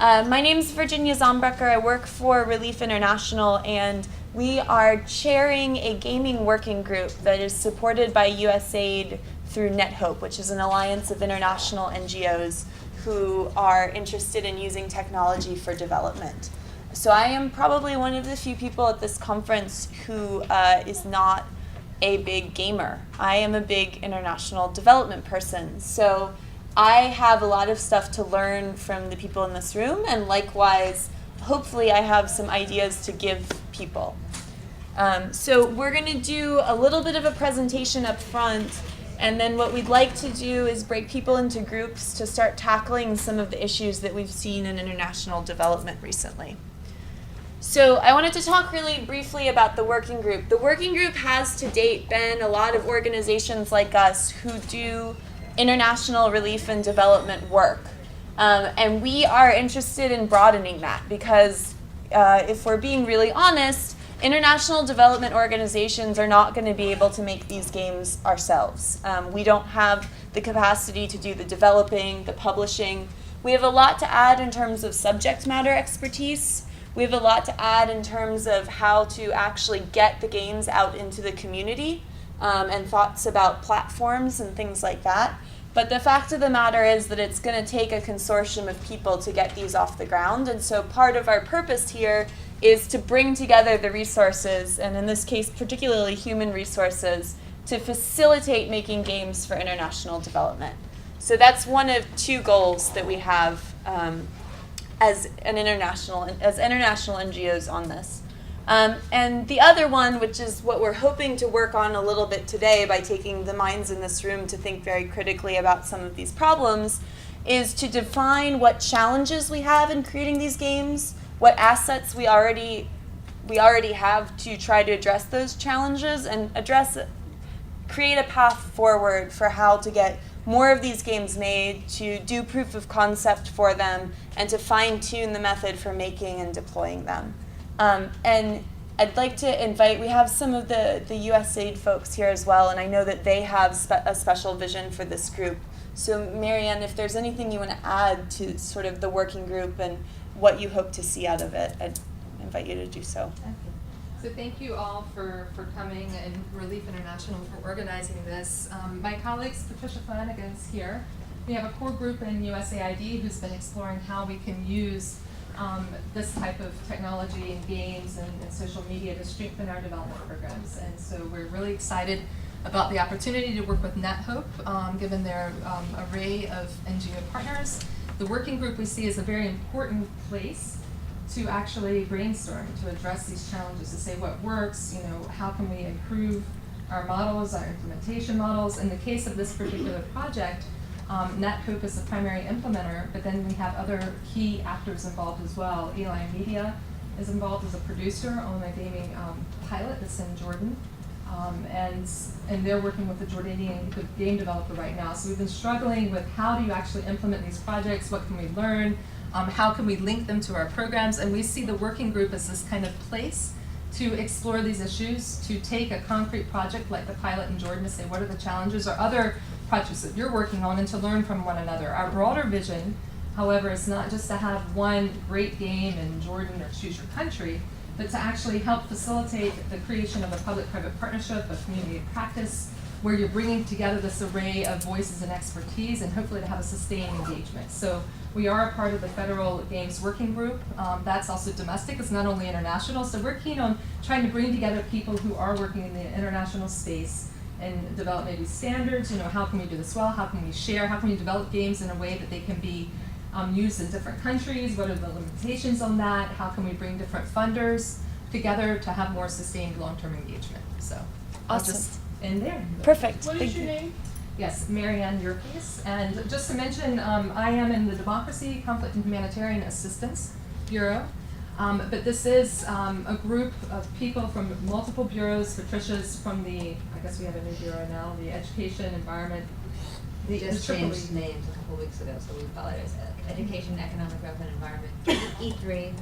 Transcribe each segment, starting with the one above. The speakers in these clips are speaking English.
My name's Virginia Zombrecker. I work for Relief International, and we are chairing a gaming working group that is supported by USAID through NetHope, which is an alliance of international NGOs who are interested in using technology for development. So I am probably one of the few people at this conference who is not a big gamer. I am a big international development person. So I have a lot of stuff to learn from the people in this room, and likewise, hopefully I have some ideas to give people. So we're going to do a little bit of a presentation up front, and then what we'd like to do is break people into groups to start tackling some of the issues that we've seen in international development recently. So I wanted to talk really briefly about the working group. The working group has to date been a lot of organizations like us who do international relief and development work. And we are interested in broadening that because if we're being really honest, international development organizations are not going to be able to make these games ourselves. We don't have the capacity to do the developing, the publishing. We have a lot to add in terms of subject matter expertise. We have a lot to add in terms of how to actually get the games out into the community and thoughts about platforms and things like that. But the fact of the matter is that it's going to take a consortium of people to get these off the ground. And so part of our purpose here is to bring together the resources, and in this case particularly human resources, to facilitate making games for international development. So that's one of two goals that we have as international NGOs on this. And the other one, which is what we're hoping to work on a little bit today by taking the minds in this room to think very critically about some of these problems, is to define what challenges we have in creating these games, what assets we already have to try to address those challenges, and create a path forward for how to get more of these games made, to do proof of concept for them, and to fine-tune the method for making and deploying them. And I'd like to invite, we have some of the USAID folks here as well, and I know that they have a special vision for this group. So Marianne, if there's anything you want to add to sort of the working group and what you hope to see out of it, I'd invite you to do so. So thank you all for coming, and Relief International for organizing this. My colleagues, Patricia Flanagan is here. We have a core group in USAID who's been exploring how we can use this type of technology in games and social media to strengthen our development programs. And so we're really excited about the opportunity to work with NetHope, given their array of NGO partners. The working group we see is a very important place to actually brainstorm, to address these challenges, to say what works, how can we improve our models, our implementation models. In the case of this particular project, NetHope is the primary implementer, but then we have other key actors involved as well. Eli Media is involved as a producer on a gaming pilot that's in Jordan, and they're working with the Jordanian game developer right now. So we've been struggling with how do you actually implement these projects, what can we learn, how can we link them to our programs, and we see the working group as this kind of place to explore these issues, to take a concrete project like the pilot in Jordan to say what are the challenges, or other projects that you're working on, and to learn from one another. Our broader vision, however, is not just to have one great game in Jordan or choose your country, but to actually help facilitate the creation of a public-private partnership, a community of practice, where you're bringing together this array of voices and expertise, and hopefully to have a sustained engagement. So we are a part of the Federal Games Working Group. That's also domestic, it's not only international. So we're keen on trying to bring together people who are working in the international space and develop maybe standards. How can we do this well? How can we share? How can we develop games in a way that they can be used in different countries? What are the limitations on that? How can we bring different funders together to have more sustained long-term engagement? So I'll just end there. Perfect. What is your name? Yes, Marianne Yerkes. And just to mention, I am in the Democracy, Conflict, and Humanitarian Assistance Bureau. But this is a group of people from multiple bureaus. Patricia's from I guess we have a new bureau now, the Education, Environment. We just changed names a couple weeks ago, so we call it Education, Economic Growth, and Environment. E3,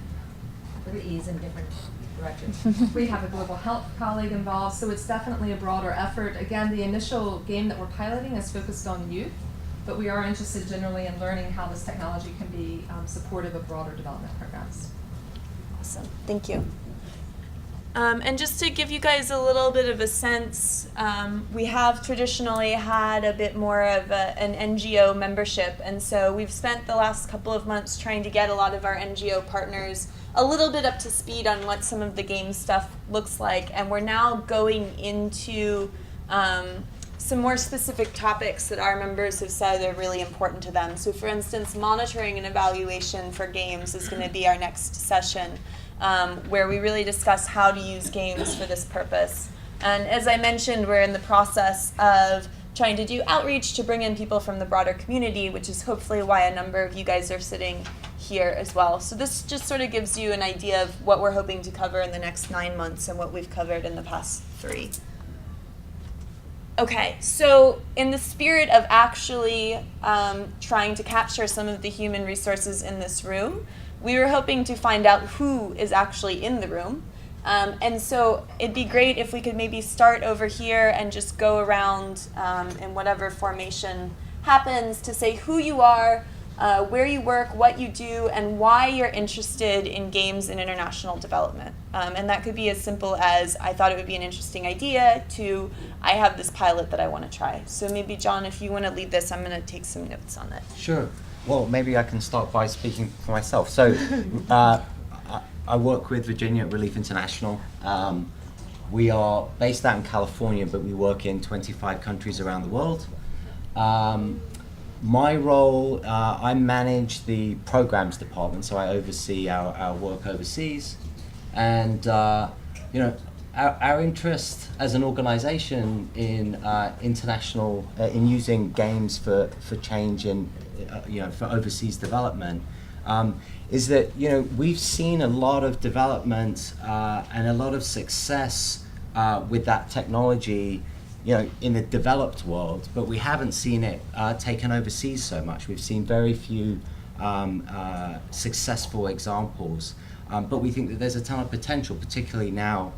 with E's in different directions. We have a global health colleague involved, so it's definitely a broader effort. Again, the initial game that we're piloting is focused on youth. but we are interested generally in learning how this technology can be supportive of broader development programs. Awesome, thank you. And just to give you guys a little bit of a sense, we have traditionally had a bit more of an NGO membership, and so we've spent the last couple of months trying to get a lot of our NGO partners a little bit up to speed on what some of the game stuff looks like, and we're now going into some more specific topics that our members have said are really important to them. So for instance, monitoring and evaluation for games is going to be our next session, where we really discuss how to use games for this purpose. And as I mentioned, we're in the process of trying to do outreach to bring in people from the broader community, which is hopefully why a number of you guys are sitting here as well. So this just sort of gives you an idea of what we're hoping to cover in the next 9 months and what we've covered in the past 3. Okay, so in the spirit of actually trying to capture some of the human resources in this room, we were hoping to find out who is actually in the room. And so it'd be great if we could maybe start over here and just go around in whatever formation happens to say who you are, where you work, what you do, and why you're interested in games and international development. And that could be as simple as, I thought it would be an interesting idea, to, I have this pilot that I want to try. So maybe, John, if you want to lead this, I'm going to take some notes on it. Sure. Well, maybe I can start by speaking for myself. So I work with Virginia at Relief International. We are based out in California, but we work in 25 countries around the world. My role, I manage the programs department, so I oversee our work overseas. And our interest as an organization in international, in using games for change in, for overseas development, is that, we've seen a lot of development and a lot of success with that technology, in the developed world, but we haven't seen it taken overseas so much. We've seen very few successful examples, but we think that there's a ton of potential, particularly now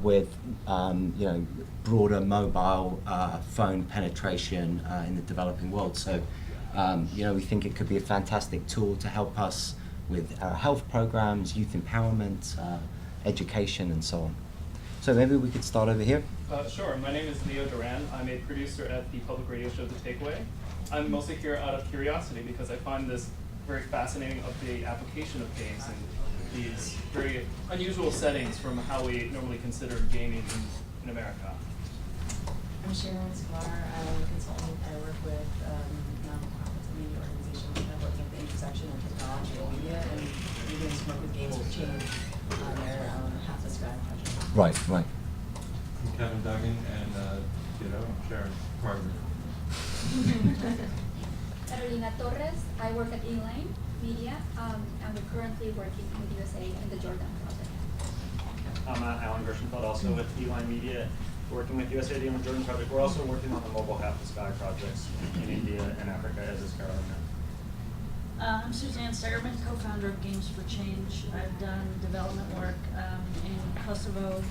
with broader mobile phone penetration in the developing world. So we think it could be a fantastic tool to help us with our health programs, youth empowerment, education, and so on. So maybe we could start over here. Sure. My name is Duran. I'm a producer at the public radio show The Takeaway. I'm mostly here out of curiosity because I find this very fascinating of the application of games in these very unusual settings from how we normally consider gaming in America. I'm Sharon Sklar. I'm a consultant. I work with nonprofits and media organizations, and I'm looking at the intersection of technology and media, and we're doing some work with Games for Change on their Half the Sky project. Right. I'm Kevin Duggan, and I'm Sharon's partner. Carolina Torres. I work at Inline Media, and we're currently working with USAID in the Jordan project. I'm Alan Gershenfeld, also with Inline Media, working with USAID in the Jordan project. We're also working on the mobile Half the Sky projects in India and Africa, as is Carolina. I'm Suzanne Segment, co-founder of Games for Change. I've done development work in Kosovo,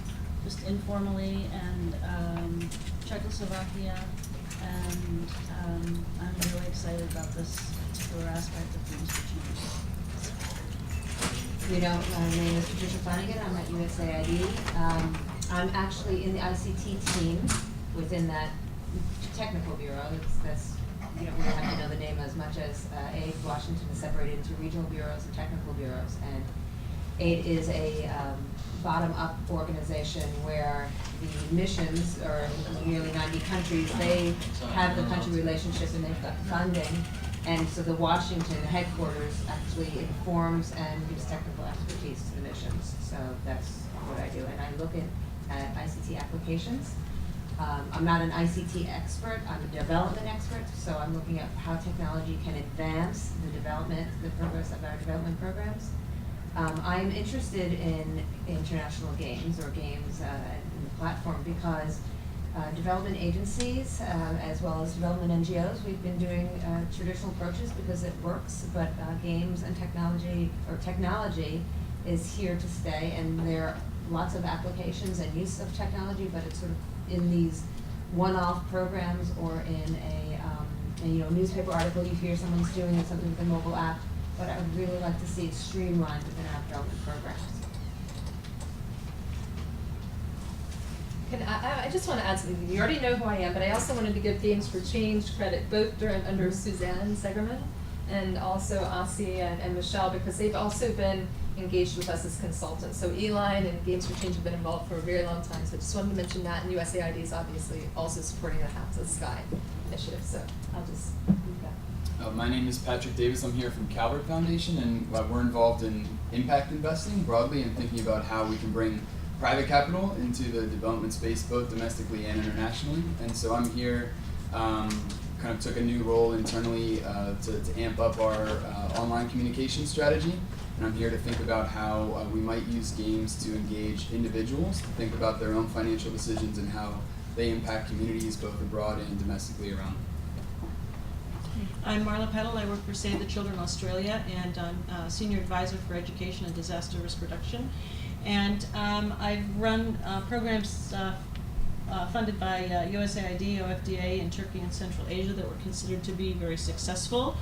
just informally, and Czechoslovakia, and I'm really excited about this particular aspect of Games for Change. My name is Patricia Flanagan. I'm at USAID. I'm actually in the ICT team within that technical bureau. We don't have to know the name as much as AID Washington is separated into regional bureaus and technical bureaus. And AID is a bottom-up organization where the missions, or nearly 90 countries, they have the country relationship and they've got funding. And so the Washington headquarters actually informs and gives technical expertise to the missions. So that's what I do. And I look at ICT applications. I'm not an ICT expert, I'm a development expert, so I'm looking at how technology can advance the progress of our development programs. I'm interested in international games, or games in the platform, because development agencies, as well as development NGOs, we've been doing traditional approaches because it works, but games and technology is here to stay, and there are lots of applications and use of technology, but it's sort of in these one-off programs or in a a newspaper article, you hear someone's doing something with a mobile app, but I would really like to see it streamlined within our development programs. I just want to add something. You already know who I am, but I also wanted to give Games for Change credit both under Suzanne Segment and also Asi and Michelle, because they've also been engaged with us as consultants. So Eline and Games for Change have been involved for a very long time, so I just wanted to mention that, and USAID is obviously also supporting the Half to the Sky initiative, so I'll just leave that. My name is Patrick Davis. I'm here from Calvert Foundation, and we're involved in impact investing broadly and thinking about how we can bring private capital into the development space, both domestically and internationally. And so I'm here, kind of took a new role internally to amp up our online communication strategy. And I'm here to think about how we might use games to engage individuals, to think about their own financial decisions and how they impact communities both abroad and domestically around. I'm Marla Peddle. I work for Save the Children Australia, and I'm Senior Advisor for Education and Disaster Risk Reduction. And I've run programs funded by USAID, OFDA in Turkey and Central Asia that were considered to be very successful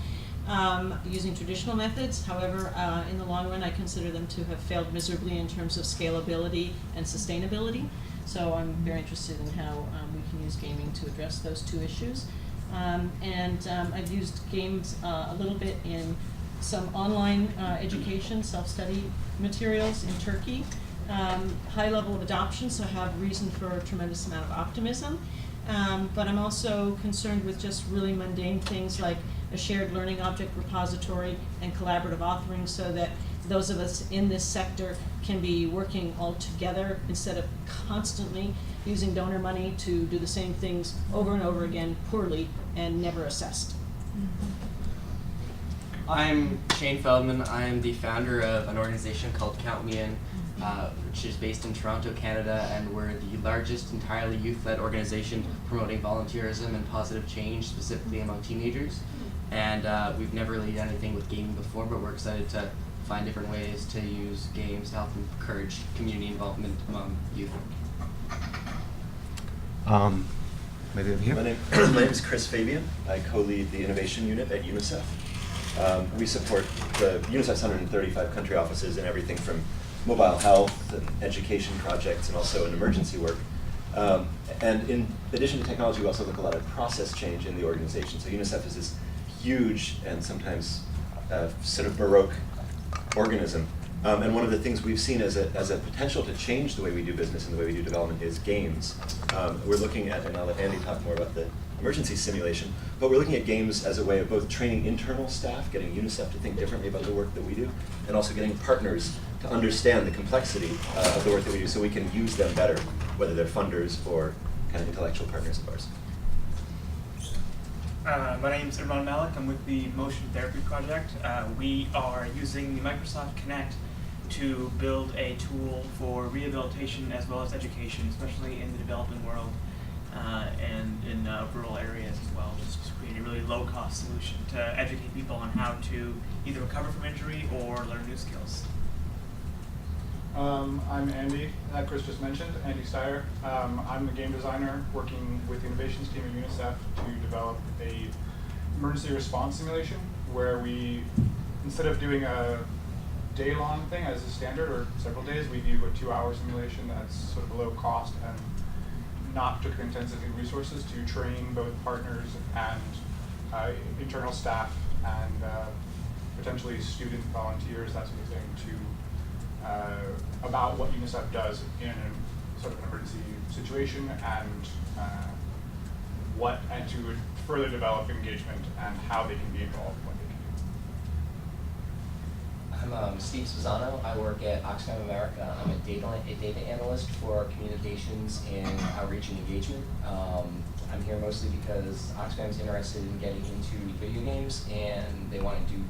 using traditional methods. However, in the long run, I consider them to have failed miserably in terms of scalability and sustainability. So I'm very interested in how we can use gaming to address those two issues. I've used games a little bit in some online education, self-study materials in Turkey. High level of adoption, so have reason for a tremendous amount of optimism. But I'm also concerned with just really mundane things like a shared learning object repository and collaborative authoring, so that those of us in this sector can be working all together instead of constantly using donor money to do the same things over and over again poorly and never assessed. I'm Shane Feldman. I am the founder of an organization called Count Me In, which is based in Toronto, Canada, and we're the largest entirely youth-led organization promoting volunteerism and positive change, specifically among teenagers. And we've never really done anything with gaming before, but we're excited to find different ways to use games to help encourage community involvement among youth. Maybe over here. My name is Chris Fabian. I co-lead the innovation unit at UNICEF. We support UNICEF's 135 country offices in everything from mobile health and education projects and also in emergency work. And in addition to technology, we also look at a lot of process change in the organization. So UNICEF is this huge and sometimes sort of baroque organism. And one of the things we've seen as a potential to change the way we do business and the way we do development is games. We're looking at, and I'll let Andy talk more about the emergency simulation, but we're looking at games as a way of both training internal staff, getting UNICEF to think differently about the work that we do, and also getting partners to understand the complexity of the work that we do so we can use them better, whether they're funders or kind of intellectual partners of ours. My name is Irman Malik. I'm with the Motion Therapy Project. We are using the Microsoft Kinect to build a tool for rehabilitation as well as education, especially in the developing world and in rural areas as well, just to create a really low-cost solution to educate people on how to either recover from injury or learn new skills. I'm Andy, Chris just mentioned, Andy Steyer. I'm the game designer working with the innovations team at UNICEF to develop a emergency response simulation where we, instead of doing a day-long thing as a standard or several days, we do a 2-hour simulation that's sort of low cost and not particularly intensive in resources to train both partners and internal staff and potentially student volunteers, that sort of thing, to about what UNICEF does in a sort of an emergency situation and to further develop engagement and how they can be involved when they can. I'm Steve Susano. I work at Oxfam America. I'm a data analyst for communications and outreach and engagement. I'm here mostly because Oxfam is interested in getting into video games and they want to do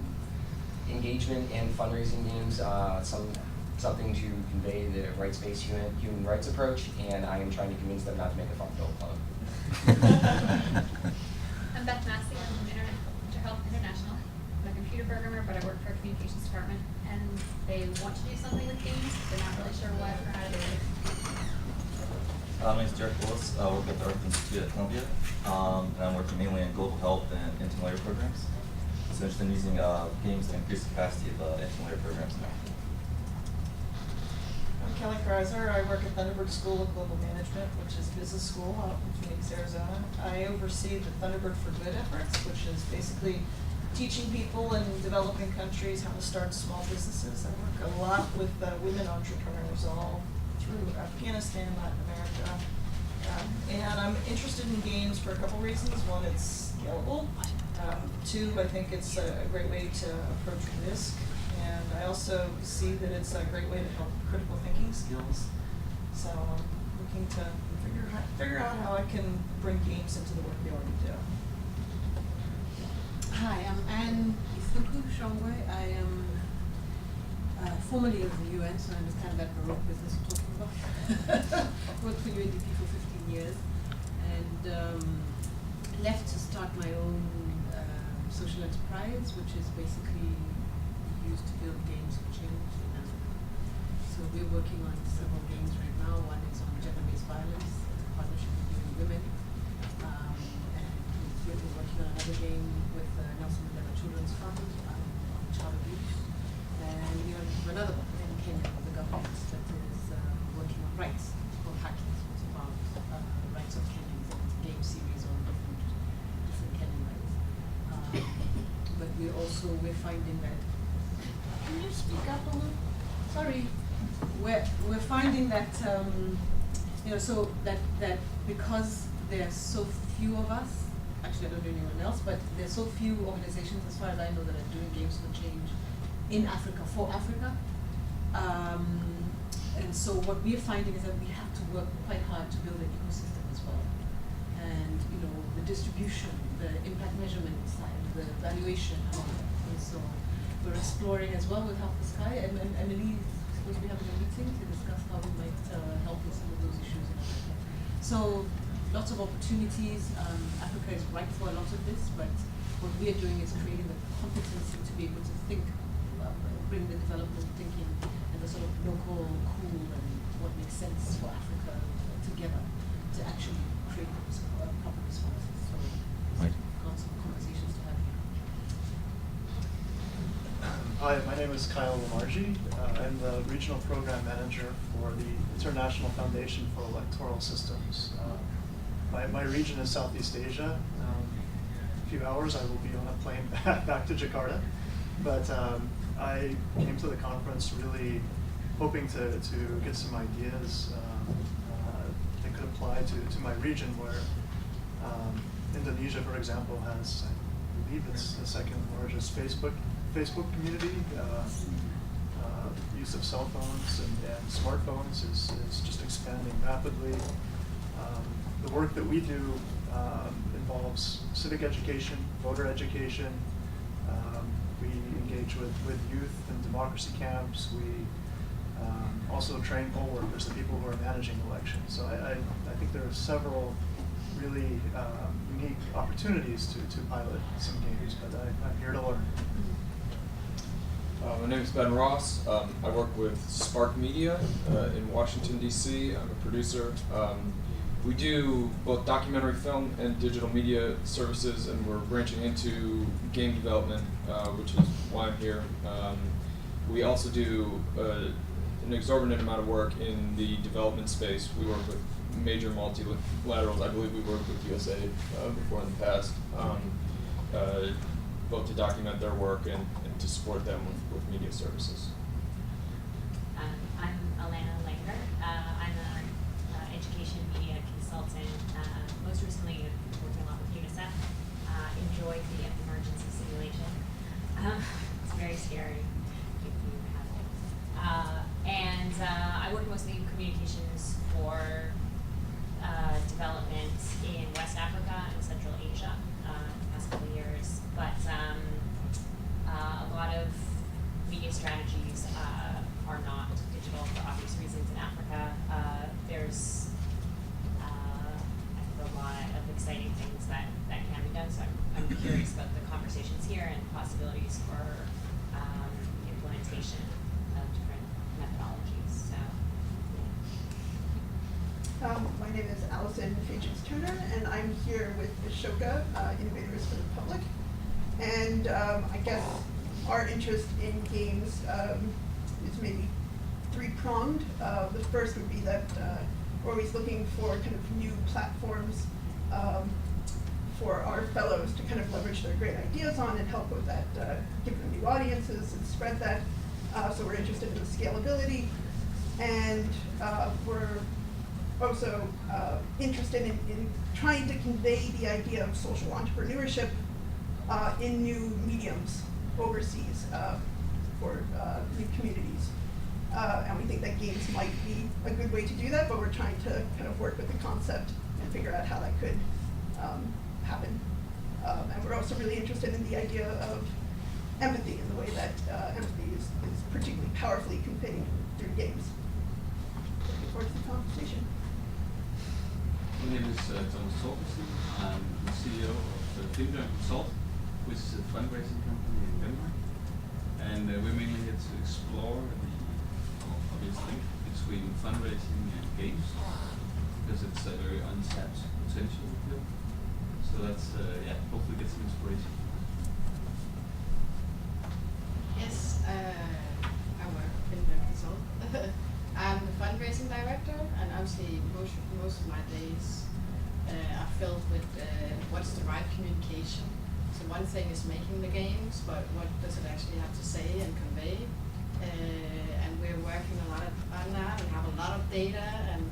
engagement and fundraising games, something to convey the rights-based human rights approach, and I am trying to convince them not to make a farm-built clone. I'm Beth Massey. I'm from Mental Health International. I'm a computer programmer, but I work for a communications department, and they want to do something with games. They're not really sure what or how to do it. My name is Derek Willis. I work at the Earth Institute at Columbia, and I'm working mainly in global health and intermediate programs. So I'm interested in using games to increase the capacity of intermediate programs in Africa. I'm Kelly Kreiser. I work at Thunderbird School of Global Management, which is business school out in Phoenix, Arizona. I oversee the Thunderbird for Good efforts, which is basically teaching people in developing countries how to start small businesses. I work a lot with women entrepreneurs all through Afghanistan, Latin America. And I'm interested in games for a couple reasons. One, it's scalable. Two, I think it's a great way to approach risk. And I also see that it's a great way to help critical thinking skills. So I'm looking to figure out how I can bring games into the work we already do. Hi, I'm Anne Isuku Shongwe. I am formerly of the UN, so I understand that baroque business you're talking about. Worked for UNDP for 15 years and left to start my own social enterprise, which is basically used to build games for change in Africa. So we're working on several games right now. One is on gender-based violence, partnership with UN Women. And we've been working on another game with Nelson Mandela Children's Fund on child abuse. And we have another one in Kenya with the government that is working on rights. It's called Hacking. It's about rights of Kenyans, and it's a game series on different Kenyan rights. But we're finding that. Can you speak up a little? Sorry. We're finding that so that because there are so few of us, actually I don't know anyone else, but there's so few organizations as far as I know that are doing games for change in Africa, for Africa. And so what we're finding is that we have to work quite hard to build an ecosystem as well. And the distribution, the impact measurement side, the evaluation, and all that. And so we're exploring as well with Help the Sky, and Emily is supposed to be having a meeting to discuss how we might help with some of those issues in Africa. So lots of opportunities. Africa is ripe for a lot of this, but what we are doing is creating the competency to be able to think, bring the development thinking and the sort of local cool and what makes sense for Africa together to actually create proper responses. So lots of conversations to have here. Hi, my name is Kyle Lamarji. I'm the Regional Program Manager for the International Foundation for Electoral Systems. My region is Southeast Asia. In a few hours I will be on a plane back to Jakarta. But I came to the conference really hoping to get some ideas that could apply to my region, where Indonesia, for example, has, I believe it's the second largest Facebook community. Use of cell phones and smartphones is just expanding rapidly. The work that we do involves civic education, voter education. We engage with youth in democracy camps. We also train poll workers, the people who are managing elections. So I think there are several really unique opportunities to pilot some games, but I'm here to learn. My name is Ben Ross. I work with Spark Media in Washington, D.C. I'm a producer. We do both documentary film and digital media services, and we're branching into game development, which is why I'm here. We also do an exorbitant amount of work in the development space. We work with major multilaterals. I believe we worked with USAID before in the past, both to document their work and to support them with media services. I'm Elena Segment. I'm an education media consultant. Most recently, working a lot with UNICEF. Enjoyed the emergency simulation. It's very scary if you have it. And I work mostly in communications for development in West Africa and Central Asia the past couple of years. But a lot of media strategies are not digital for obvious reasons in Africa. There's I think a lot of exciting things that can be done. So I'm curious about the conversations here and possibilities for implementation of different methodologies. So. My name is Allison Hitchens-Turner, and I'm here with Ashoka, Innovators for the Public. And I guess our interest in games is maybe three-pronged. The first would be that we're always looking for kind of new platforms for our fellows to kind of leverage their great ideas on and help with that, give them new audiences and spread that. So we're interested in the scalability, and we're also interested in trying to convey the idea of social entrepreneurship in new mediums overseas for new communities. And we think that games might be a good way to do that, but we're trying to kind of work with the concept and figure out how that could happen. And we're also really interested in the idea of empathy and the way that empathy is particularly powerfully conveyed through games. Looking forward to the conversation. My name is Thomas Torkelsen. I'm the CEO of Duran Consult, which is a fundraising company in Denmark. And we're mainly here to explore the obvious link between fundraising and games, because it's a very untapped potential here. So that's, hopefully get some inspiration. Yes, I work in Duran Consult. I'm the fundraising director, and obviously most of my days are filled with what's the right communication. So one thing is making the games, but what does it actually have to say and convey? And we're working a lot on that and have a lot of data. And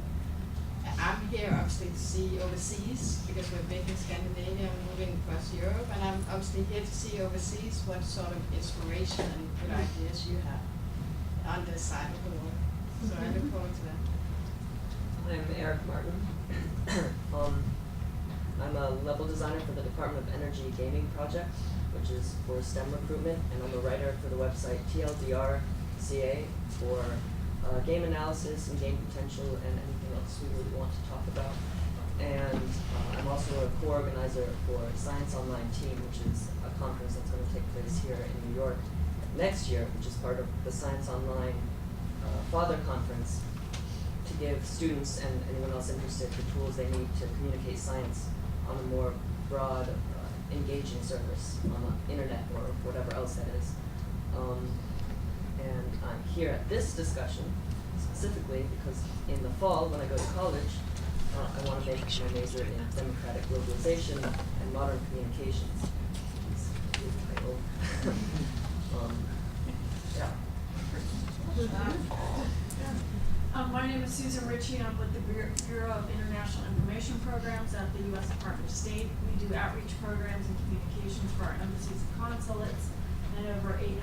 I'm here obviously to see overseas, because we're big in Scandinavia and moving across Europe. And I'm obviously here to see overseas what sort of inspiration and good ideas you have on this side of the world. So I look forward to that. I'm Eric Martin. I'm a level designer for the Department of Energy Gaming Project, which is for STEM recruitment, and I'm a writer for the website TLDR-CA for game analysis and game potential and anything else we really want to talk about. And I'm also a co-organizer for Science Online Team, which is a conference that's going to take place here in New York next year, which is part of the Science Online Father Conference, to give students and anyone else interested the tools they need to communicate science on a more broad, engaging service on the internet or whatever else that is. And I'm here at this discussion specifically because in the fall, when I go to college, I want to make my major in democratic globalization and modern communications. It's a good title. My name is Susan Ritchie. I'm with the Bureau of International Information Programs at the U.S. Department of State. We do outreach programs and communications for our embassies and consulates and over 800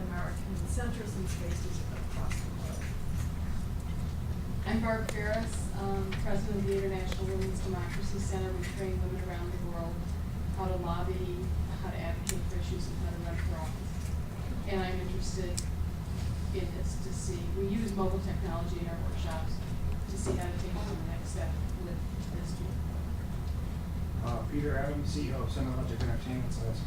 American centers and spaces across the globe. I'm Barb Ferris, president of the International Women's Democracy Center. We train women around the world how to lobby, how to advocate for issues, and how to run for office. And I'm interested in this to see, we use mobile technology in our workshops to see how to take it to the next step with this tool. Peter Adams, CEO of Semilogic Entertainment Labs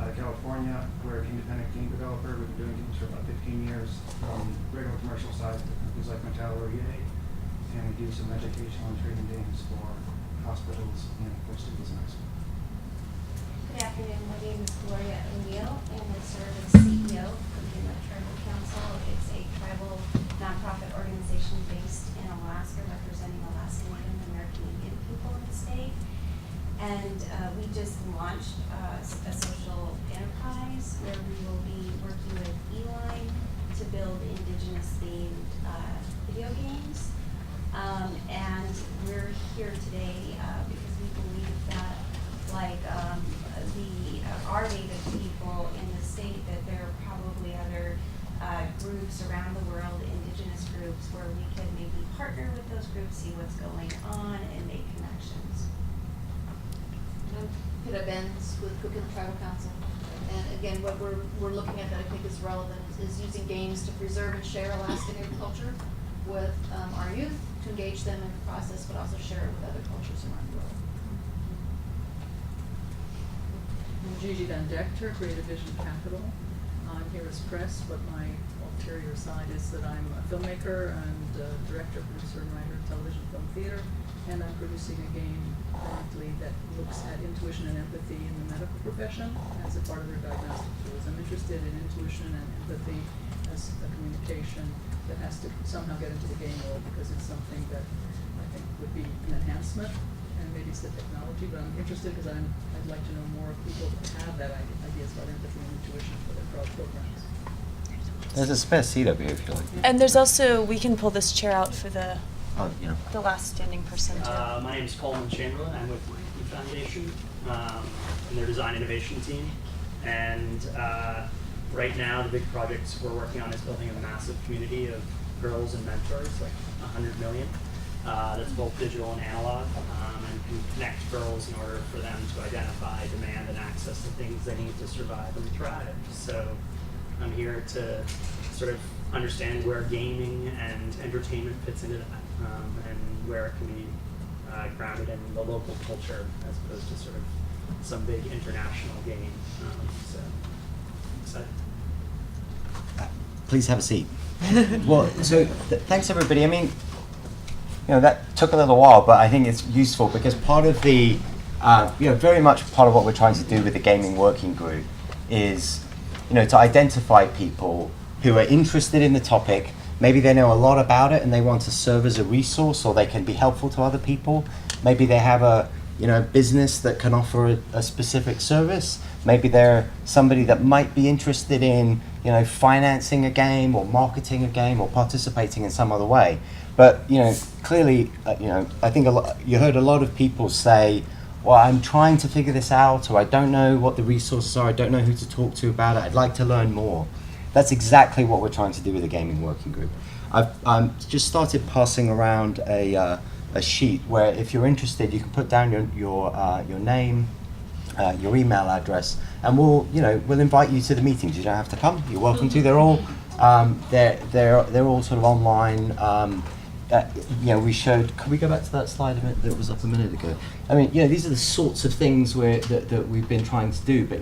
out of California. We're an independent game developer. We've been doing games for about 15 years from regular commercial side to companies like Mattel or EA. And we do some educational and training games for hospitals and for students in high school. Good afternoon, my name is Gloria O'Neill, and I serve as CEO of the Inlet Tribal Council. It's a tribal nonprofit organization based in Alaska, representing Alaska Native American Indian people in the state. And we just launched a social enterprise where we will be working with Eline to build indigenous-themed video games. And we're here today because we believe that, like our Native people in the state, that there are probably other groups around the world, indigenous groups, where we can maybe partner with those groups, see what's going on, and make connections. I'm Peter Benz with Cook Inlet Tribal Council. And again, what we're looking at that I think is relevant is using games to preserve and share Alaskan Native culture with our youth, to engage them in the process, but also share it with other cultures around the world. I'm Gigi Van Dechter, Creative Vision Capital. I'm here as press, but my ulterior side is that I'm a filmmaker and director, producer, and writer of television, film, theater, and I'm producing a game currently that looks at intuition and empathy in the medical profession as a part of their diagnostic tools. I'm interested in intuition and empathy as a communication that has to somehow get into the game world, because it's something that I think would be an enhancement, and maybe it's the technology, but I'm interested because I'd like to know more people that have that ideas about empathy and intuition for their programs. There's a spare seat over here if you like. And there's also, we can pull this chair out for the The last standing person too. My name is Coleman Chamberlain. I'm with the Foundation and their design innovation team. And right now, the big projects we're working on is building a massive community of girls and mentors, like 100 million. That's both digital and analog, and can connect girls in order for them to identify, demand, and access the things they need to survive and thrive. So I'm here to sort of understand where gaming and entertainment fits into that, and where it can be grounded in the local culture as opposed to sort of some big international game. So I'm excited. Please have a seat. Well, so thanks everybody. I mean, that took a little while, but I think it's useful because part of the, very much part of what we're trying to do with the Gaming Working Group is, to identify people who are interested in the topic. Maybe they know a lot about it and they want to serve as a resource, or they can be helpful to other people. Maybe they have a business that can offer a specific service. Maybe they're somebody that might be interested in, financing a game or marketing a game or participating in some other way. But, clearly, I think you heard a lot of people say, well, I'm trying to figure this out, or I don't know what the resources are, I don't know who to talk to about it, I'd like to learn more. That's exactly what we're trying to do with the Gaming Working Group. I've just started passing around a sheet where, if you're interested, you can put down your name, your email address, and we'll invite you to the meetings. You don't have to come. You're welcome to. They're all they're all sort of online. We showed. Can we go back to that slide that was up a minute ago? I mean, these are the sorts of things that we've been trying to do. But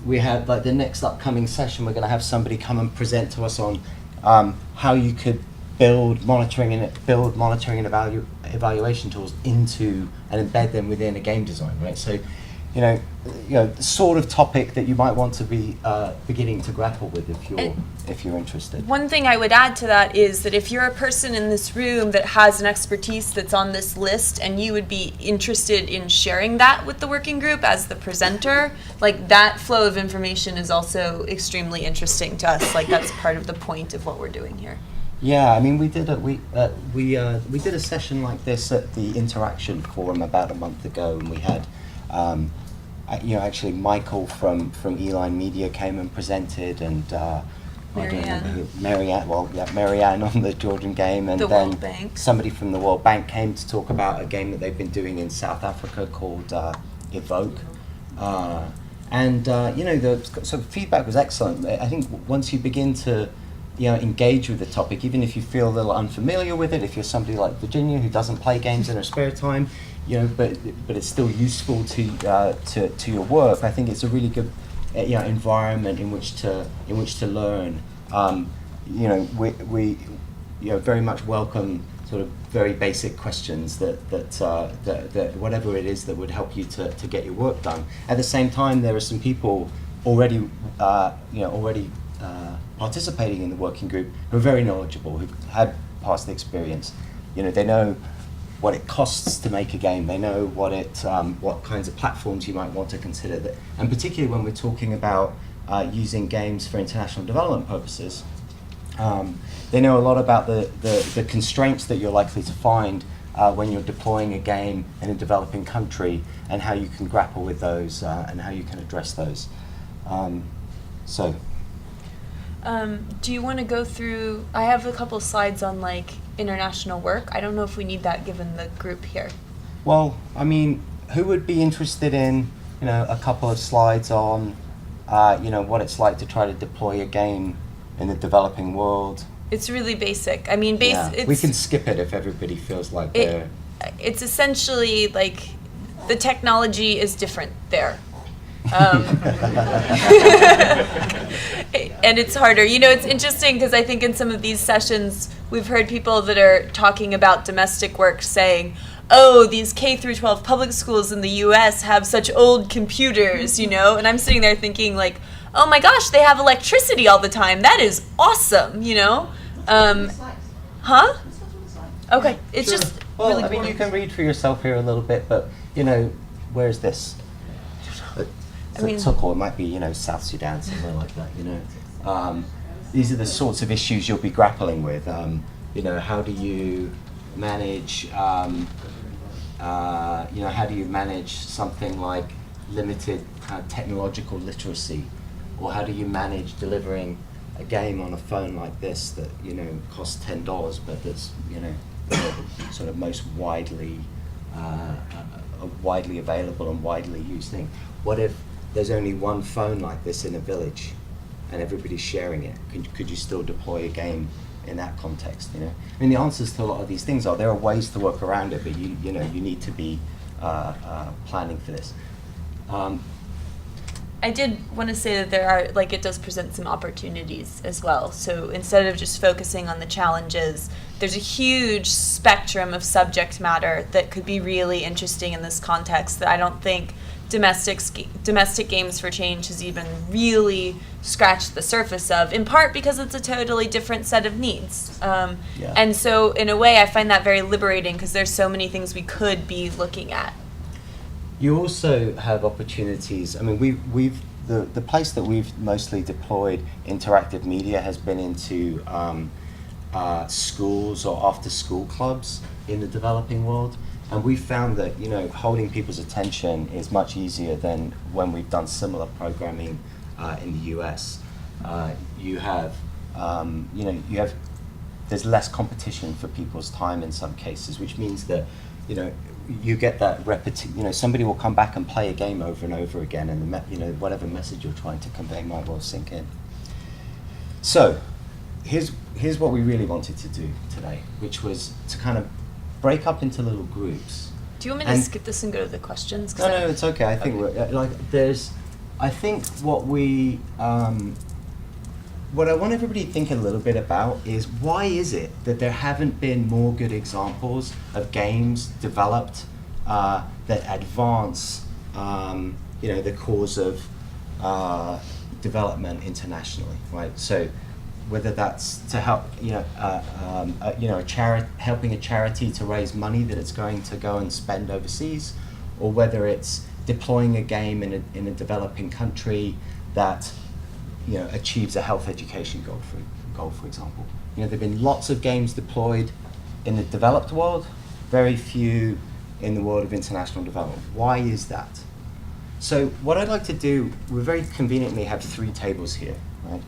we had, like, the next upcoming session, we're going to have somebody come and present to us on how you could build monitoring and evaluation tools into and embed them within a game design, right? So, the sort of topic that you might want to be beginning to grapple with if you're interested. One thing I would add to that is that if you're a person in this room that has an expertise that's on this list and you would be interested in sharing that with the working group as the presenter, like, that flow of information is also extremely interesting to us. Like, that's part of the point of what we're doing here. Yeah, I mean, we did a session like this at the Interaction Forum about a month ago, and we had, actually Michael from Eline Media came and presented, and Marianne on the Georgian game, and then somebody from the World Bank came to talk about a game that they've been doing in South Africa called Evoke. The sort of feedback was excellent. I think once you begin to engage with the topic, even if you feel a little unfamiliar with it, if you're somebody like Virginia who doesn't play games in her spare time, but it's still useful to your work, I think it's a really good environment in which to learn. We very much welcome sort of very basic questions that whatever it is that would help you to get your work done. At the same time, there are some people already participating in the working group who are very knowledgeable, who've had past experience. They know what it costs to make a game. They know what kinds of platforms you might want to consider. And particularly when we're talking about using games for international development purposes, they know a lot about the constraints that you're likely to find when you're deploying a game in a developing country, and how you can grapple with those and how you can address those. Do you want to go through, I have a couple slides on, like, international work. I don't know if we need that given the group here. Well, I mean, who would be interested in, a couple of slides on, what it's like to try to deploy a game in the developing world? It's really basic. I mean, we can skip it if everybody feels like they're... It's essentially, like, the technology is different there. And it's harder. It's interesting because I think in some of these sessions we've heard people that are talking about domestic work saying, oh, these K through 12 public schools in the US have such old computers, you know? And I'm sitting there thinking like, oh my gosh, they have electricity all the time. That is awesome, you know? Huh? Okay, it's Sure. just Well, really I mean, cool. you can read for yourself here a little bit, but, you know, where's this? I mean- Tukul, it might be, you know, South Sudan, somewhere like that, you know. These are the sorts of issues you'll be grappling with. You know, how do you manage, you know, how do you manage something like limited kind of technological literacy? Or how do you manage delivering a game on a phone like this that, you know, costs $10, but that's, you know, sort of most widely widely available and widely used thing? What if there's only one phone like this in a village and everybody's sharing it? Could you still deploy a game in that context, you know? I mean, the answers to a lot of these things are there are ways to work around it, but you know, you need to be planning for this. I did want to say that there are, like, it does present some opportunities as well. So instead of just focusing on the challenges, there's a huge spectrum of subject matter that could be really interesting in this context that I don't think domestic games for change has even really scratched the surface of, in part because it's a totally different set of needs. And so in a way, I find that very liberating because there's so many things we could be looking at. You also have opportunities. I mean, the place that we've mostly deployed interactive media has been into schools or after-school clubs in the developing world, and we found that, you know, holding people's attention is much easier than when we've done similar programming in the US. You have, you know, there's less competition for people's time in some cases, which means that, you know, you get that you know, somebody will come back and play a game over and over again, and you know, whatever message you're trying to convey might well sink in. So here's what we really wanted to do today, which was to kind of break up into little groups. Do you want me to skip this and go to the questions? No, it's okay. I think I think what we what I want everybody to think a little bit about is, why is it that there haven't been more good examples of games developed that advance, you know, the cause of development internationally, right? So whether that's to help, you know, helping a charity to raise money that it's going to go and spend overseas, or whether it's deploying a game in a developing country that, you know, achieves a health education goal, for example. You know, there've been lots of games deployed in the developed world, very few in the world of international development. Why is that? So what I'd like to do, we very conveniently have 3 tables here, right?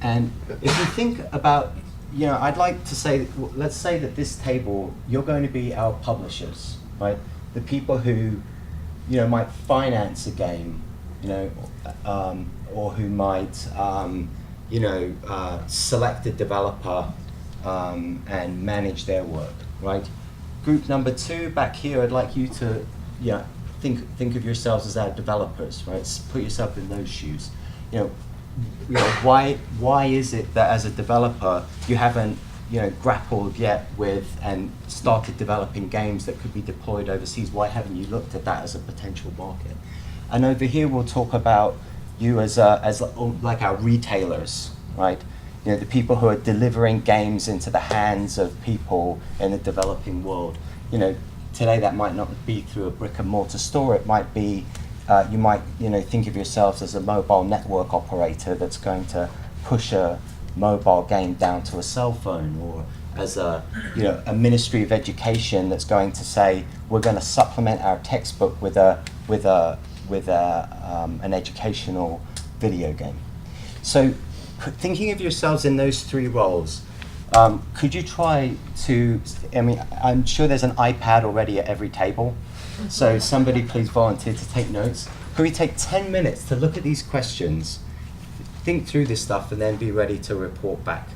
And if you think about, you know, I'd like to say, let's say that this table, you're going to be our publishers, right? The people who, you know, might finance a game, you know, or who might, you know, select a developer and manage their work, right? Group number 2 back here, I'd like you to, yeah, think of yourselves as our developers, right? Put yourself in those shoes. You know, why is it that as a developer you haven't, you know, grappled yet with and started developing games that could be deployed overseas? Why haven't you looked at that as a potential market? And over here we'll talk about you as like our retailers, right? You know, the people who are delivering games into the hands of people in the developing world. You know, today that might not be through a brick and mortar store. It might be, you might, you know, think of yourselves as a mobile network operator that's going to push a mobile game down to a cell phone, or as a, you know, a Ministry of Education that's going to say, we're going to supplement our textbook with an educational video game. So thinking of yourselves in those 3 roles, could you try to, I mean, I'm sure there's an iPad already at every table, so somebody please volunteer to take notes. Could we take 10 minutes to look at these questions, think through this stuff, and then be ready to report back?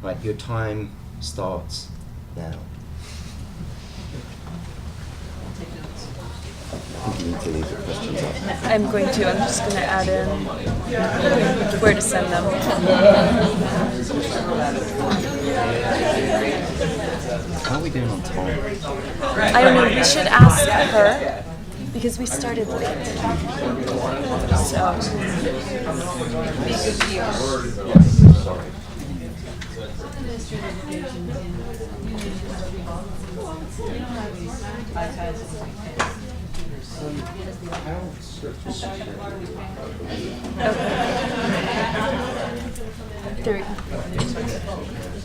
Right, your time starts now. I think you need to leave the questions up. I'm going to. I'm just going to add in where to send them. How are we doing on time? I don't know, we should ask her, because we started late. So. There we go.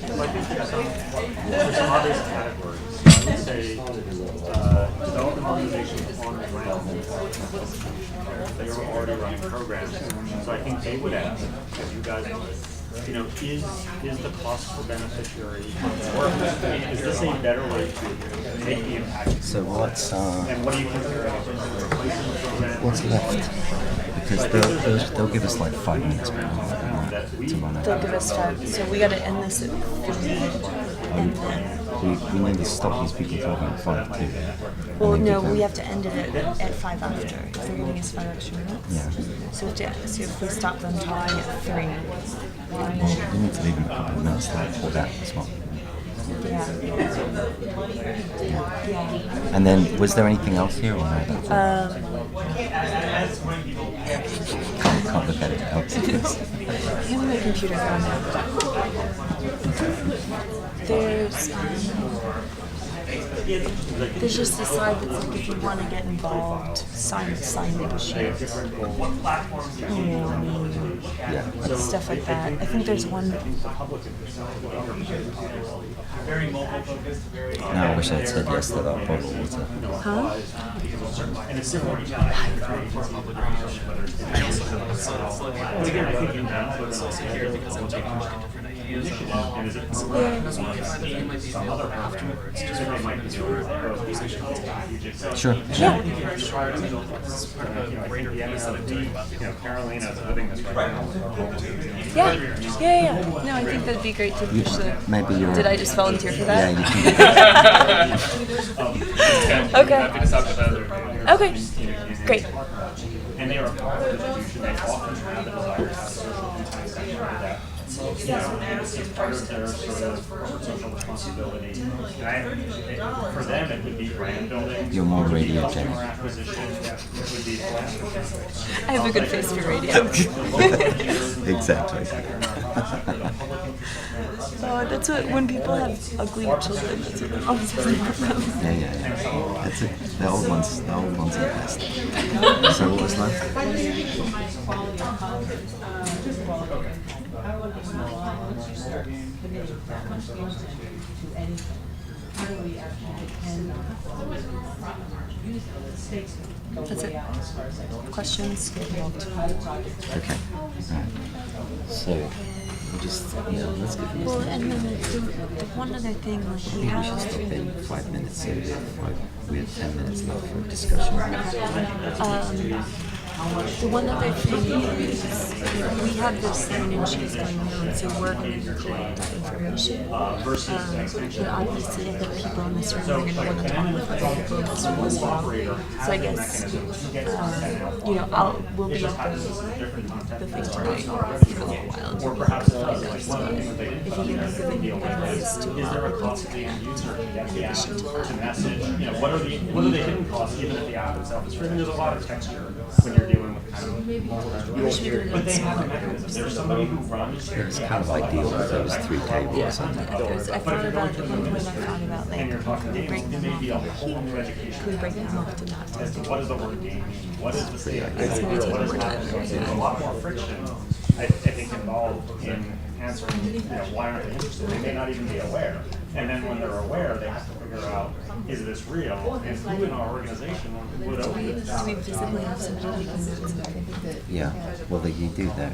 Well, I think there's some obvious categories. I would say development organizations on the ground, they are already running programs. So I think they would ask, as you guys would, is the cost per beneficiary worth? Is this a better way to make the impact? So what's and what do you consider replacement program? what's left? Because they'll give us like 5 minutes to run They'll out. give us 5, so we gotta end this at 3. We need to stop these people talking at 5 too. Well, no, we have to end it at 5 after, if they're giving us 5 extra minutes. Yeah. So if we stop them talking at 3. And Well, then, we need to leave them a couple of minutes for that as well. yeah. And then, was there anything else here or no? Can't look at it else. I have my computer on now. There's just a slide that's like, if you want to get involved, sign the sheet. Stuff like that. I think there's one. Very mobile focused, very. No, I wish I'd said yes to that bottle of water. Huh? And it's similar to public reach, whether it's I also have a but again, I think in that, but it's also here because I'm taking different ideas. And is it some other afterwards, just they might be doing both. Sure. Yeah. Carolina's living this right now. Yeah. No, I think that'd be great to push the. Maybe you're. Did I just volunteer for that? Yeah, you can. Okay. Okay. Great. And they are part of the distribution. They often have a desire to have social impact that. It's part of their sort of corporate social responsibility. And for them, it would be brand building. You're more radio customer acquisition. It would be philanthropy. I have a good face for radio. Exactly. Oh, that's what, when people have ugly children, that's what they're always saying about them. Yeah. That's it. The old ones are the best. So what was left? That's it. Questions? Okay. Right. So we'll just let's give them. Well, and then the one other thing, like we We have. should stop in 5 minutes. So we have 10 minutes left for discussion. The one other thing is we have this thing and she's going on, so we're going to collect that information. But obviously if there are people in this room, they're going to want to talk with other people in this room as well. So I guess, we'll be at the thing tonight for a little while until we find out. So if you can think of any ideas to in addition to that. What are the hidden costs, even if the app itself is free? There's a lot of texture when you're dealing with kind of but they have a mechanism. There's somebody who runs. It's kind of ideal because there was 3 tables. I thought about it at one point. I thought about like, can we break them off? Can we break them off to not As to what does the word game mean? What is the state? It's going to take more time. There's a lot more friction, I think, involved in answering, why aren't they interested? They may not even be aware. And then when they're aware, they have to figure out, is this real? And who in our organization would open this Do we physically have somebody who can do it? Yeah. Well, you do that.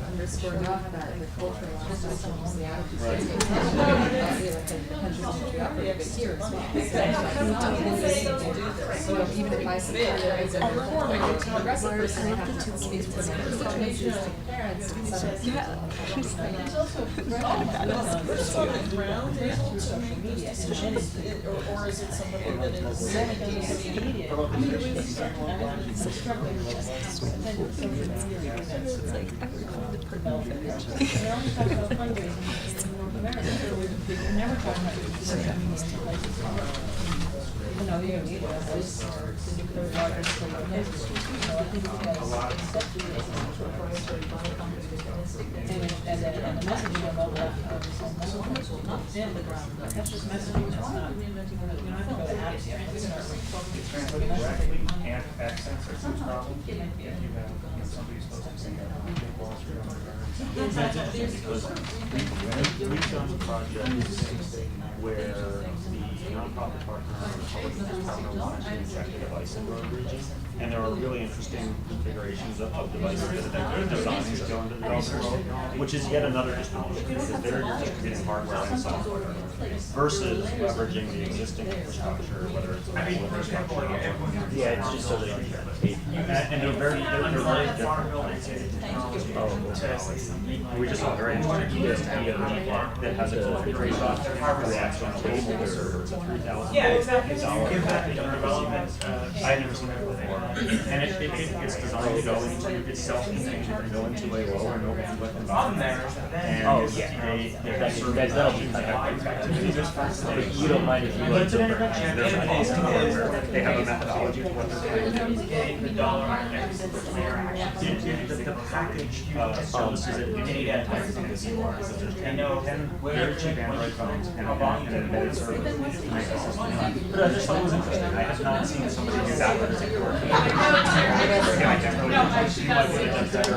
Even if I support it, I love the 2 kids. Yeah. Social media, or is it somebody that is social media? I mean, It's struggling with justice. It's like, I would call the purple village. Accents are some problem. If you have somebody who's supposed to be big walls for your That's interesting because we've done projects where the nonprofit partner or the public partner wanted to inject a device into our region, and there are really interesting configurations of devices that they're designing to go into the development world, which is yet another distribution because there you're distributing hardware and software versus leveraging the existing infrastructure, whether it's mobile infrastructure. Yeah, it's just so that and they're very different. We just saw a very interesting ESP that has a configuration reacts on a mobile server. It's a $3,000 package under development. I had never seen that before. And it's designed to go into, it's self-contained, you can go into a lower no bandwidth environment. And that'll be kind of activities. You don't mind if you look at they have a methodology to what they're trying to do. The package services it in 10 very cheap Android phones and an embedded server to make the system. But I just thought it was interesting. I have not seen somebody do that particular thing. I can't really see why they did that.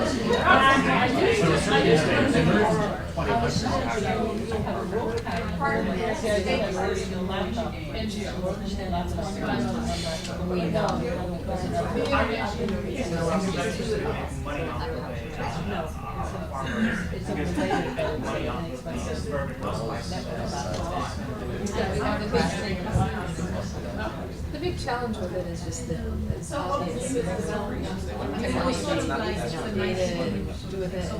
The big challenge with it is just that it's obvious technology do with it.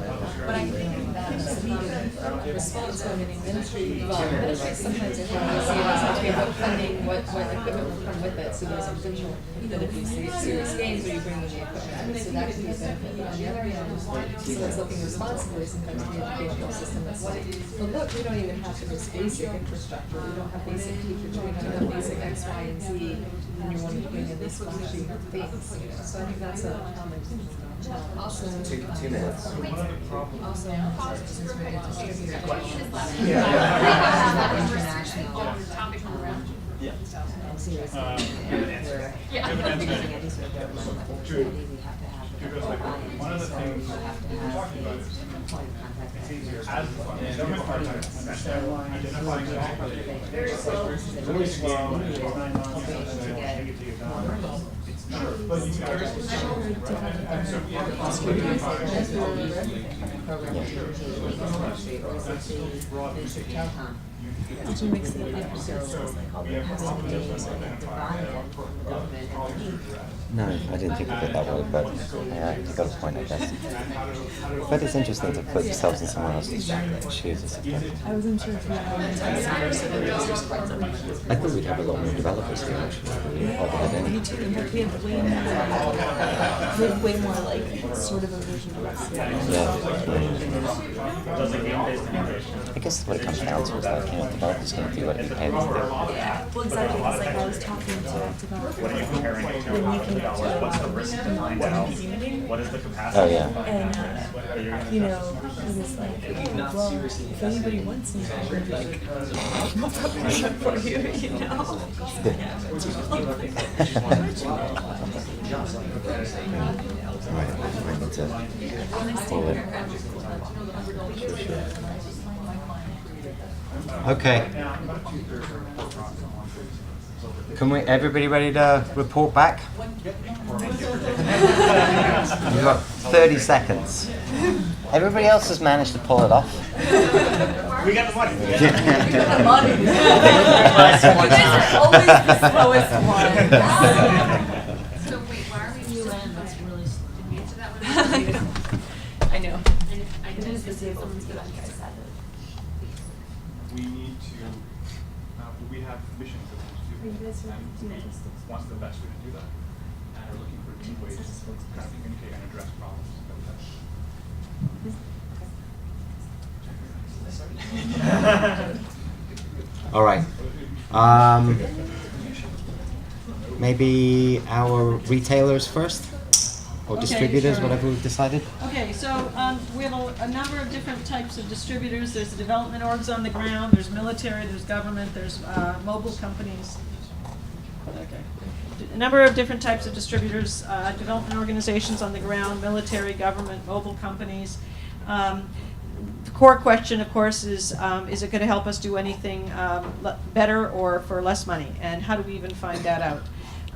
But I think that response from an ministry, well, ministries sometimes I think we see it as we have funding what equipment will come with it. So there's a potential that if you see serious games where you bring in the equipment, so that could be a benefit. But on the other hand, someone's looking responsibly, sometimes the educational system that's like, well, look, we don't even have this basic infrastructure. We don't have basic teachers. We don't have basic X, Y, and Z. And you're wanting to bring in these flashy things. So I think that's a common challenge. Also, 2 minutes. Also, since we're going to distribute One of the things we're talking about is it's easier as identifying very slow, and it's 9 months, and they won't take it to you done. It's not. But you Did you mix it up services like all the having days or like divide the government and No, I didn't think of it that way, but yeah, you got a point, I guess. But it's interesting to put yourselves in someone else's shoes, I suppose. I wasn't sure if you had I thought we'd have a lot more developers here, actually. We probably had any. me too, in fact we have way more like sort of a version of us. I guess what it comes down to is like, developers going to do what you pay them to do. Well, exactly, because like I was talking to developers when we connect to what's the risk to find out? What is the capacity? Oh, yeah. And, it was like, well, if anybody wants me, I would like, I'll probably shop for you, Right, I need to pull it. Sure. Okay. Can we, everybody ready to report back? You've got 30 seconds. Everybody else has managed to pull it off. We got the money. We got the money. You guys are always the slowest one. So wait, why are we UN? That's really slow. Did we answer that one? I know. And if I didn't to see if someone's good on your side. We need to, we have missions that we need to do, and what's the best way to do that? And we're looking for new ways to kind of communicate and address problems that we have. All right. Maybe our retailers first, or Okay, distributors, sure. whatever we've decided. Okay, so we have a number of different types of distributors. There's the development orgs on the ground, there's military, there's government, there's mobile companies. Okay. A number of different types of distributors, development organizations on the ground, military, government, mobile companies. The core question, of course, is it going to help us do anything better or for less money? And how do we even find that out?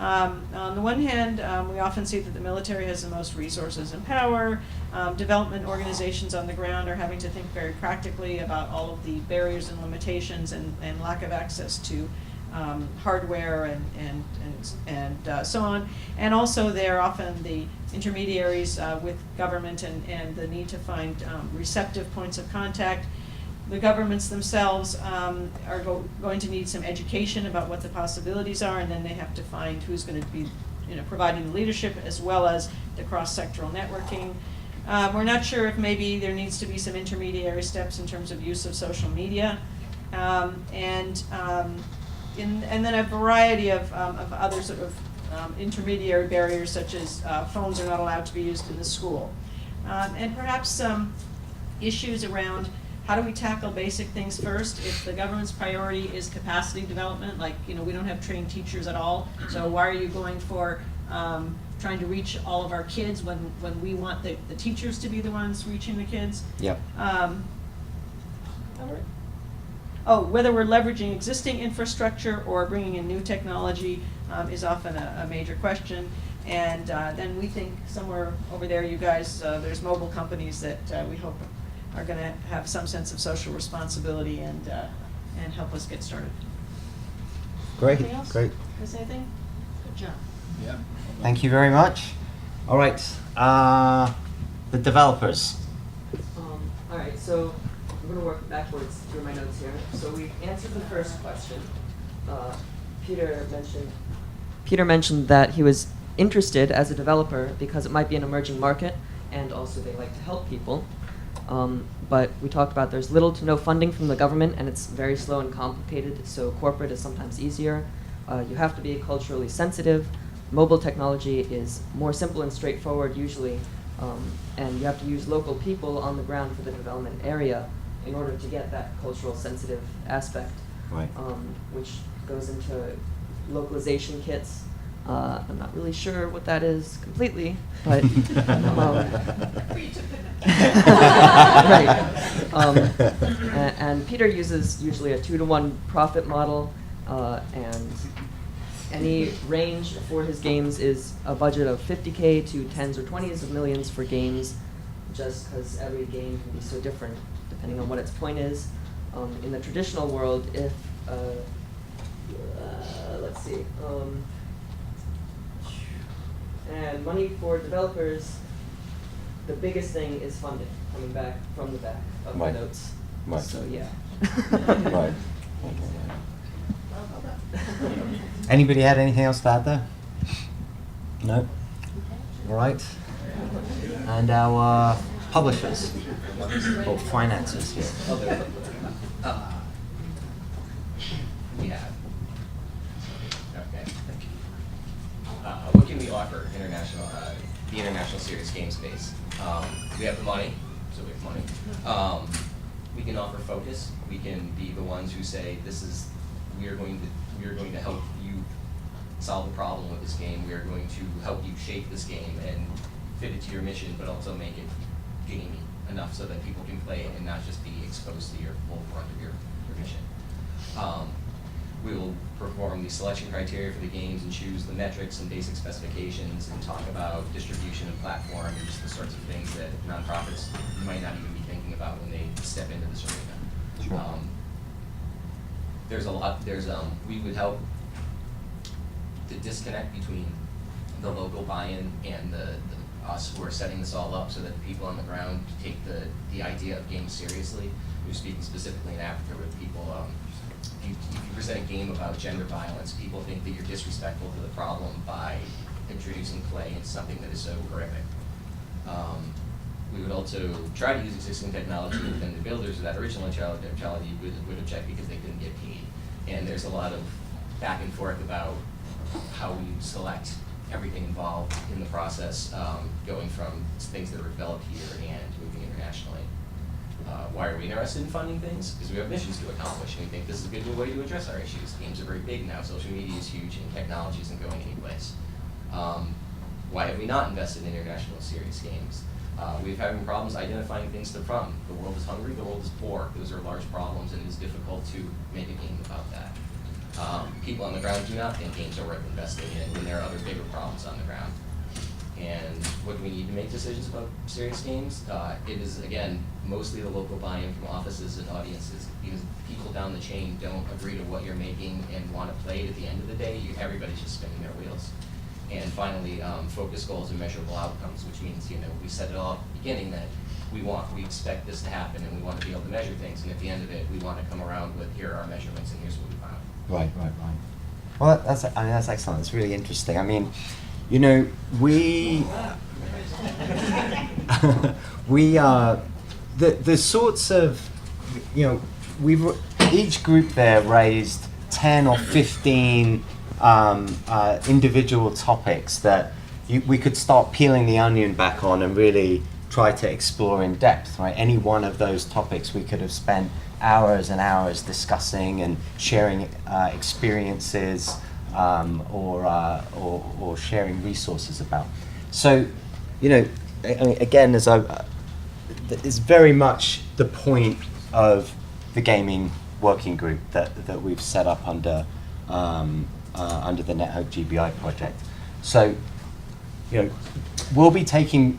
On the one hand, we often see that the military has the most resources and power. Development organizations on the ground are having to think very practically about all of the barriers and limitations and lack of access to hardware and so on. And also they're often the intermediaries with government and the need to find receptive points of contact. The governments themselves are going to need some education about what the possibilities are, and then they have to find who's going to be providing the leadership as well as the cross-sectoral networking. We're not sure if maybe there needs to be some intermediary steps in terms of use of social media, and then a variety of other sort of intermediary barriers, such as phones are not allowed to be used in the school. And perhaps some issues around how do we tackle basic things first? If the government's priority is capacity development, like, we don't have trained teachers at all, so why are you going for trying to reach all of our kids when we want the teachers to be the ones reaching the kids? Yep. Whether we're leveraging existing infrastructure or bringing in new technology is often a major question. And then we think somewhere over there, you guys, there's mobile companies that we hope are going to have some sense of social responsibility and help us get started. Great, Anything else? great. Miss anything? Good job. Yeah. Thank you very much. All right, the developers. All right, so I'm going to work backwards through my notes here. So we answered the first question. Peter mentioned that he was interested as a developer because it might be an emerging market, and also they like to help people. But we talked about there's little to no funding from the government, and it's very slow and complicated, so corporate is sometimes easier. You have to be culturally sensitive. Mobile technology is more simple and straightforward usually, and you have to use local people on the ground for the development area in order to get that cultural sensitive aspect, Right. Which goes into localization kits. I'm not really sure what that is completely, but right. And Peter uses usually a 2-to-1 profit model, and any range for his games is a budget of $50K to tens or 20s of millions for games, just because every game can be so different depending on what its point is. In the traditional world, if let's see. And money for developers, the biggest thing is funding, coming back from the back of Right. the notes. Right. So, yeah. Right. Anybody had anything else to add there? No? All right. And our publishers, or financiers here. Yeah. Okay, thank you. What can we offer the international serious game space? We have the money, so we have money. We can offer focus. We can be the ones who say, we are going to help you solve the problem with this game. We are going to help you shape this game and fit it to your mission, but also make it gamey enough so that people can play it and not just be exposed to your full front of your mission. We will perform the selection criteria for the games and choose the metrics and basic specifications and talk about distribution and platform and just the sorts of things that nonprofits might not even be thinking about when they step into this arena. Sure. We would help the disconnect between the local buy-in and us who are setting this all up so that the people on the ground take the idea of games seriously. We're speaking specifically in Africa with people, if you present a game about gender violence, people think that you're disrespectful to the problem by introducing play into something that is so horrific. We would also try to use existing technology, and the builders of that original technology would object because they couldn't get paid. and there's a lot of back and forth about how we select everything involved in the process, going from things that were developed here and moving internationally. Why are we interested in funding things? Because we have missions to accomplish, and we think this is a good way to address our issues. Games are very big now, social media is huge, and technology isn't going anyplace. Why have we not invested in international serious games? We're having problems identifying things to fund. The world is hungry, the world is poor. Those are large problems, and it's difficult to make a game about that. People on the ground do not think games are worth investing in when there are other bigger problems on the ground. And what do we need to make decisions about serious games? It is, again, mostly the local buy-in from offices and audiences, because people down the chain don't agree to what you're making and want to play it at the end of the day. Everybody's just spinning their wheels. And finally, focus goals and measurable outcomes, which means, we set it all at the beginning that we expect this to happen, and we want to be able to measure things, and at the end of it, we want to come around with, here are our measurements, and here's what we found. Right. Well, that's excellent. It's really interesting. I mean, we the sorts of, each group there raised 10 or 15 individual topics that we could start peeling the onion back on and really try to explore in depth, right? Any one of those topics we could have spent hours and hours discussing and sharing experiences or sharing resources about. So, again, it's very much the point of the gaming working group that we've set up under the NetHope GBI project. So, we'll be taking,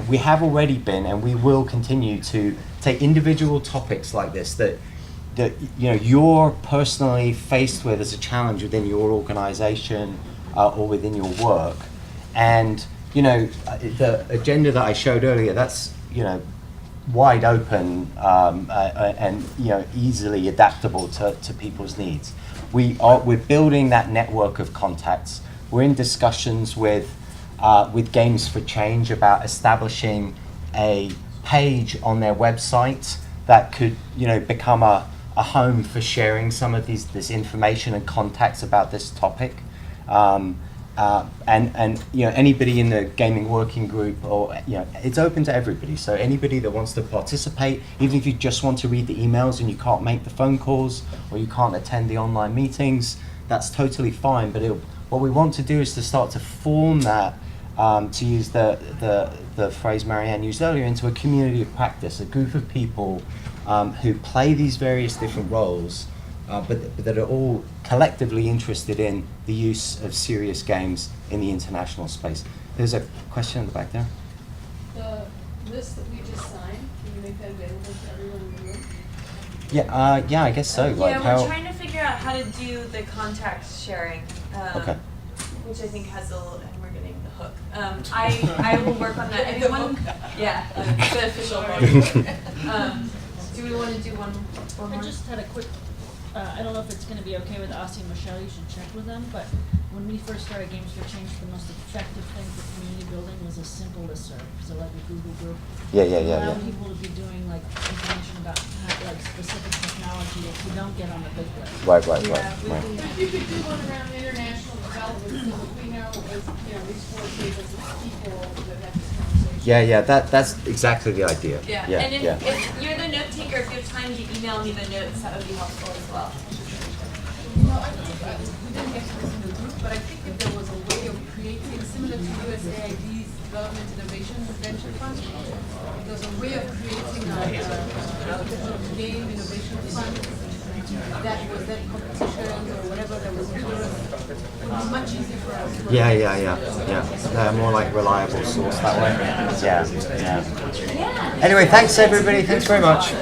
we have already been, and we will continue to take individual topics like this that you're personally faced with as a challenge within your organization or within your work, and the agenda that I showed earlier, that's wide open and easily adaptable to people's needs. We're building that network of contacts. We're in discussions with Games for Change about establishing a page on their website that could become a home for sharing some of this information and contacts about this topic. And anybody in the gaming working group, or it's open to everybody. So anybody that wants to participate, even if you just want to read the emails and you can't make the phone calls or you can't attend the online meetings, that's totally fine. But what we want to do is to start to form that, to use the phrase Marianne used earlier, into a community of practice, a group of people who play these various different roles, but that are all collectively interested in the use of serious games in the international space. There's a question in the back there. The list that we just signed, can you make that available to everyone in the room? Yeah, I guess so. Yeah, we're trying to figure out how to do the contact sharing, Okay. which I think has a little, and we're getting the hook. I will work on that. Anyone? Yeah, the official one. Do we want to do one more? I just had a quick, I don't know if it's going to be okay with Aussie and Michelle, you should check with them, but when we first started Games for Change, the most effective thing for community building was a simple listserv, so like a Google group. Yeah. Allow people to be doing like information about like specific technology if you don't get on the big list. Right. But you could do one around international development, so that we know as, these 4 tables of people that have this conversation. Yeah, that's exactly the idea. Yeah, and if you're the note taker, if you have time to email me the notes, that would be helpful as well. I think we didn't get to this in the group, but I think if there was a way of creating, similar to USAID's Development Innovation Venture Fund, there's a way of creating a game innovation fund that was then competitions or whatever that was rigorous. It would be much easier for us. Yeah. They're more like reliable source that way. Yeah. Anyway, thanks everybody. Thanks very much.